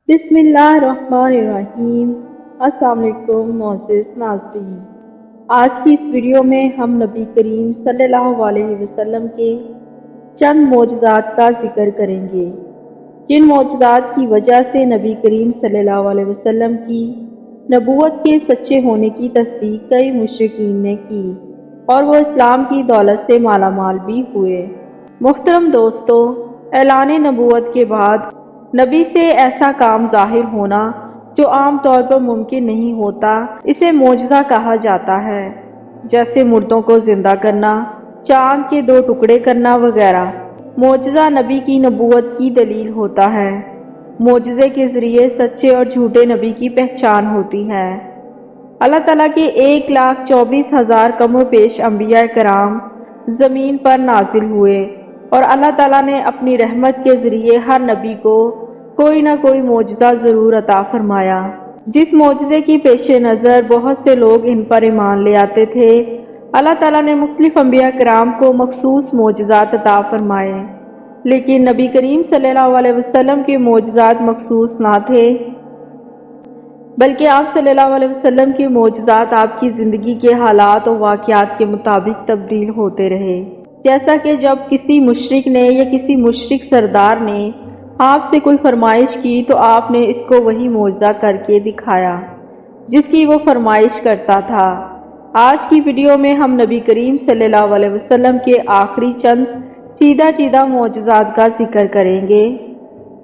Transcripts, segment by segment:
बिस्मिल्लाहिर्रहमानिर्रहीम। अस्सलाम वालेकुम मोअज़्ज़िज़ नाज़रीन। आज की इस वीडियो में हम नबी करीम सल्लल्लाहु अलैहि वसल्लम के चंद मोजज़ात का जिक्र करेंगे, जिन मोजज़ात की वजह से नबी करीम सल्लल्लाहु अलैहि वसल्लम की नबूवत के सच्चे होने की तस्दीक कई मुशरिकीन ने की और वो इस्लाम की दौलत से मालामाल भी हुए। मुहतरम दोस्तों, ऐलान नबूवत के बाद नबी से ऐसा काम ज़ाहिर होना जो आम तौर पर मुमकिन नहीं होता, इसे मोजज़ा कहा जाता है। जैसे मुर्दों को जिंदा करना, चांद के 2 टुकड़े करना वगैरह। मोजज़ा नबी की नबूवत की दलील होता है। मोजज़े के ज़रिए सच्चे और झूठे नबी की पहचान होती है। अल्लाह ताला के 1,24,000 कमो पेश अंबिया कराम ज़मीन पर नाजिल हुए और अल्लाह ताला ने अपनी रहमत के ज़रिए हर नबी को कोई ना कोई मोजज़ा ज़रूर अता फरमाया। जिस मोजज़े की पेश नज़र बहुत से लोग इन पर ईमान ले आते थे, अल्लाह ताला ने मुख्तलिफ अंबिया कराम को मखसूस मोजज़ात अता फरमाए, लेकिन नबी करीम सल्लल्लाहु अलैहि वसल्लम के मोजज़ात मखसूस ना थे, बल्कि आप सल्लल्लाहु अलैहि वसल्लम के मोजज़ात आपकी ज़िंदगी के हालात और वाक़यात के मुताबिक तब्दील होते रहे। जैसा कि जब किसी मुशरिक ने या किसी मुशरिक सरदार ने आपसे कोई फरमाइश की तो आपने इसको वही मोजज़ा करके दिखाया जिसकी वो फरमाइश करता था। आज की वीडियो में हम नबी करीम सल्लल्लाहु अलैहि वसल्लम के आखिरी चंद सीधा मोजज़ात का जिक्र करेंगे।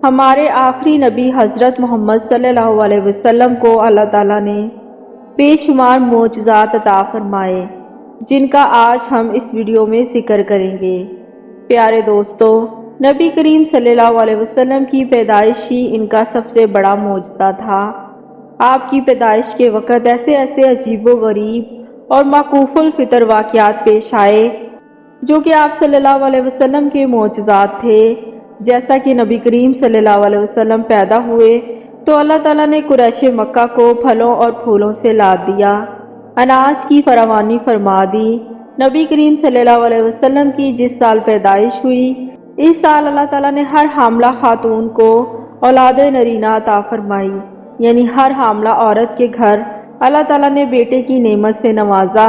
हमारे आखिरी नबी हज़रत मोहम्मद सल्लल्लाहु अलैहि वसल्लम को अल्लाह ताला ने बेशुमार मोजज़ात अता फरमाए, जिनका आज हम इस वीडियो में जिक्र करेंगे। प्यारे दोस्तों, नबी करीम सल्लल्लाहु अलैहि वसल्लम की पैदाइश ही इनका सबसे बड़ा मोजज़ा था। आपकी पैदाइश के वक़्त ऐसे ऐसे अजीबो-गरीब और माकूफुल फितर वाक़यात पेश आए जो कि आप सल्लल्लाहु अलैहि वसल्लम के मोजज़ात थे। जैसा कि नबी करीम सल्लल्लाहु अलैहि वसल्लम पैदा हुए तो अल्लाह ताला ने कुरैश मक्का को फलों और फूलों से लाद दिया, अनाज की फरावानी फरमा दी। नबी करीम सल्लल्लाहु अलैहि वसल्लम की जिस साल पैदाइश हुई, इस साल अल्लाह ताला ने हर हामला खातून को औलाद नरीना अता फरमाई, यानी हर हामला औरत के घर अल्लाह ताला ने बेटे की नेमत से नवाजा।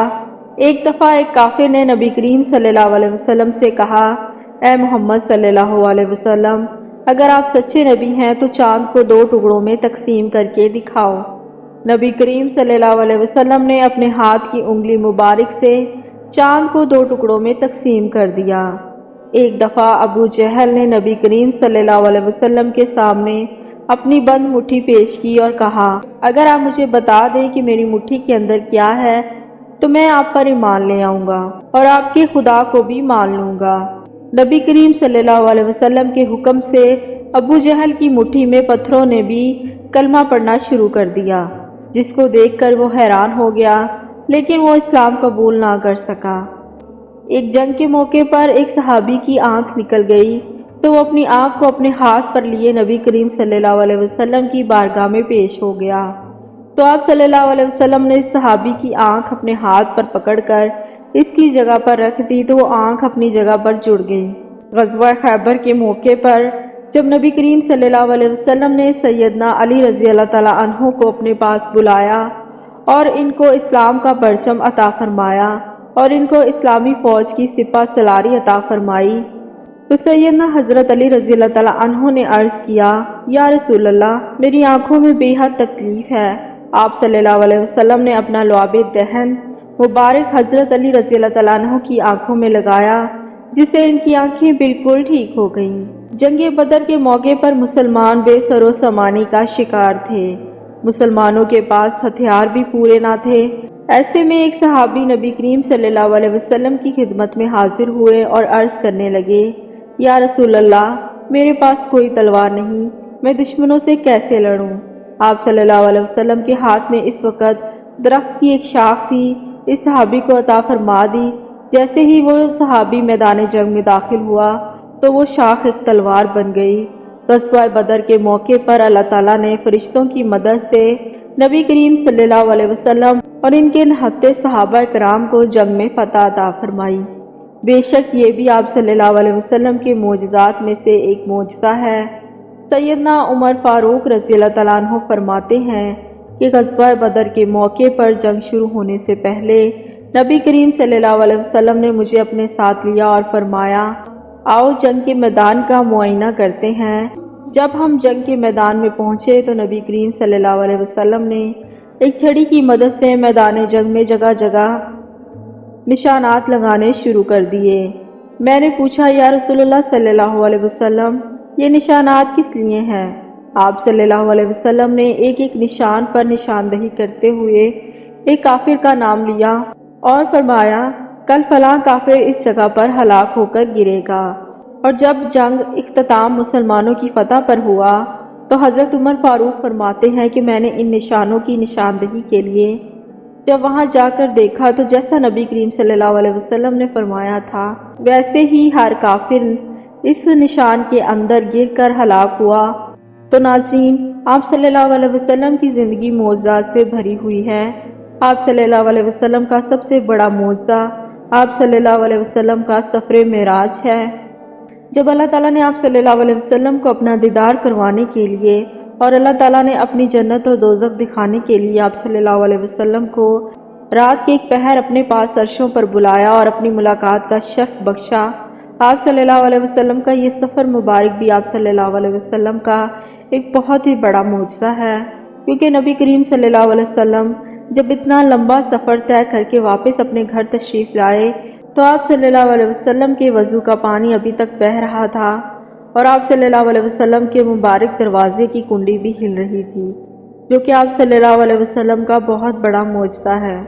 एक दफ़ा एक काफिर ने नबी करीम सल्लल्लाहु अलैहि वसल्लम से कहा, ए मोहम्मद सल्लल्लाहु अलैहि वसल्लम, अगर आप सच्चे नबी हैं तो चांद को 2 टुकड़ों में तकसीम करके दिखाओ। नबी करीम सल्लल्लाहु अलैहि वसल्लम ने अपने हाथ की उंगली मुबारक से चांद को 2 टुकड़ों में तकसीम कर दिया। एक दफ़ा अबू जहल ने नबी करीम सल्लल्लाहु अलैहि वसल्लम के सामने अपनी बंद मुट्ठी पेश की और कहा, अगर आप मुझे बता दें कि मेरी मुट्ठी के अंदर क्या है तो मैं आप पर ईमान ले आऊँगा और आपके खुदा को भी मान लूँगा। नबी करीम सल्लल्लाहु अलैहि वसल्लम के हुक्म से अबू जहल की मुट्ठी में पत्थरों ने भी कलमा पढ़ना शुरू कर दिया, जिसको देखकर वो हैरान हो गया, लेकिन वो इस्लाम कबूल ना कर सका। एक जंग के मौके पर एक सहाबी की आंख निकल गई तो वो अपनी आंख को अपने हाथ पर लिए नबी करीम सल्लल्लाहु अलैहि वसल्लम की बारगाह में पेश हो गया। तो आप सल्लल्लाहु अलैहि वसल्लम ने इस सहाबी की आंख अपने हाथ पर पकड़कर इसकी जगह पर रख दी तो वो आंख अपनी जगह पर जुड़ गई। ग़ज़वा खैबर के मौके पर जब नबी करीम सल्लल्लाहु अलैहि वसल्लम ने सैयदना अली रज़ी अल्लाह ताला अन्हु को अपने पास बुलाया और इनको इस्लाम का परचम अता फरमाया और इनको इस्लामी फ़ौज की सिपा सलारी अता फरमाई, तो सैयदना हज़रत अली रज़ी अल्लाह ताला अन्हु ने अर्ज़ किया, या रसूल अल्लाह, मेरी आंखों में बेहद तकलीफ है। आप सल्लल्लाहु अलैहि वसल्लम ने अपना लुआबे दहन मुबारक हज़रत अली रज़ी अल्लाह ताला अन्हु की आंखों में लगाया, जिससे इनकी आंखें बिल्कुल ठीक हो गईं। जंगे बदर के मौके पर मुसलमान बेसरो समानी का शिकार थे। मुसलमानों के पास हथियार भी पूरे ना थे। ऐसे में एक सहाबी नबी करीम सल्लल्लाहु अलैहि वसल्लम की खिदमत में हाजिर हुए और अर्ज़ करने लगे, या रसूल अल्लाह, मेरे पास कोई तलवार नहीं, मैं दुश्मनों से कैसे लड़ूं? आप सल्लल्लाहु अलैहि वसल्लम के हाथ में इस वक़्त दरख्त की एक शाख थी, इस सहाबी को अता फरमा दी। जैसे ही वो सहाबी मैदान जंग में दाखिल हुआ तो वो शाख एक तलवार बन गई। ग़ज़वा बदर के मौके पर अल्लाह ताला ने फरिश्तों की मदद से नबी करीम सल्लल्लाहु अलैहि वसल्लम और इनके नहत्ते सहाबा कराम को जंग में फ़तह अता फरमाई। बेशक ये भी आप सल्लल्लाहु अलैहि वसल्लम के मोजज़ात में से एक मोजज़ा है। सैयदना उमर फारूक रज़ी अल्लाह तआला अन्हु फरमाते हैं कि ग़ज़वा बदर के मौके पर जंग शुरू होने से पहले नबी करीम सल्लल्लाहु अलैहि वसल्लम ने मुझे अपने साथ लिया और फरमाया, आओ जंग के मैदान का मुआयना करते हैं। जब हम जंग के मैदान में पहुंचे तो नबी करीम सल्लल्लाहु अलैहि वसल्लम ने एक छड़ी की मदद से मैदान जंग में जगह जगह निशानात लगाने शुरू कर दिए। मैंने पूछा, या रसूलुल्लाह सल्लल्लाहु अलैहि वसल्लम, ये निशानात किस लिए हैं? आप सल्लल्लाहु अलैहि वसल्लम ने एक एक निशान पर निशानदही करते हुए एक काफिर का नाम लिया और फरमाया, कल फलां काफिर इस जगह पर हलाक होकर गिरेगा। और जब जंग इख्तिताम मुसलमानों की फतह पर हुआ तो हज़रत उमर फारूक फरमाते हैं कि मैंने इन निशानों की निशानदही के लिए जब वहां जाकर देखा तो जैसा नबी करीम सल्लल्लाहु अलैहि वसल्लम ने फरमाया था वैसे ही हर काफिर इस निशान के अंदर गिरकर हलाक हुआ। तो नाज़रीन, आप सल्लल्लाहु अलैहि वसल्लम की ज़िंदगी मौजज़ात से भरी हुई है। आप सल्लल्लाहु अलैहि वसल्लम का सबसे बड़ा मौजज़ा आप सल्लल्लाहु अलैहि वसल्लम का सफ़रे मेराज है। जब अल्लाह ताला ने आप सल्लल्लाहु अलैहि वसल्लम को अपना दीदार करवाने के लिए और अल्लाह ताला ने अपनी जन्नत और दोज़ख दिखाने के लिए आप सल्लल्लाहु अलैहि वसल्लम को रात के एक पहर अपने पास अर्शों पर बुलाया और अपनी मुलाकात का शर्फ बख्शा। आप सल्लल्लाहु अलैहि वसल्लम का ये सफ़र मुबारक भी आप सल्लल्लाहु अलैहि वसल्लम का एक बहुत ही बड़ा मौजज़ा है, क्योंकि नबी करीम सल्लल्लाहु अलैहि वसल्लम जब इतना लंबा सफ़र तय करके वापस अपने घर तशरीफ़ लाए तो आप सल्लल्लाहु अलैहि वसल्लम के वज़ू का पानी अभी तक बह रहा था और आप सल्लल्लाहु अलैहि वसल्लम के मुबारक दरवाजे की कुंडी भी हिल रही थी, जो कि आप सल्लल्लाहु अलैहि वसल्लम का बहुत बड़ा मौजज़ा है।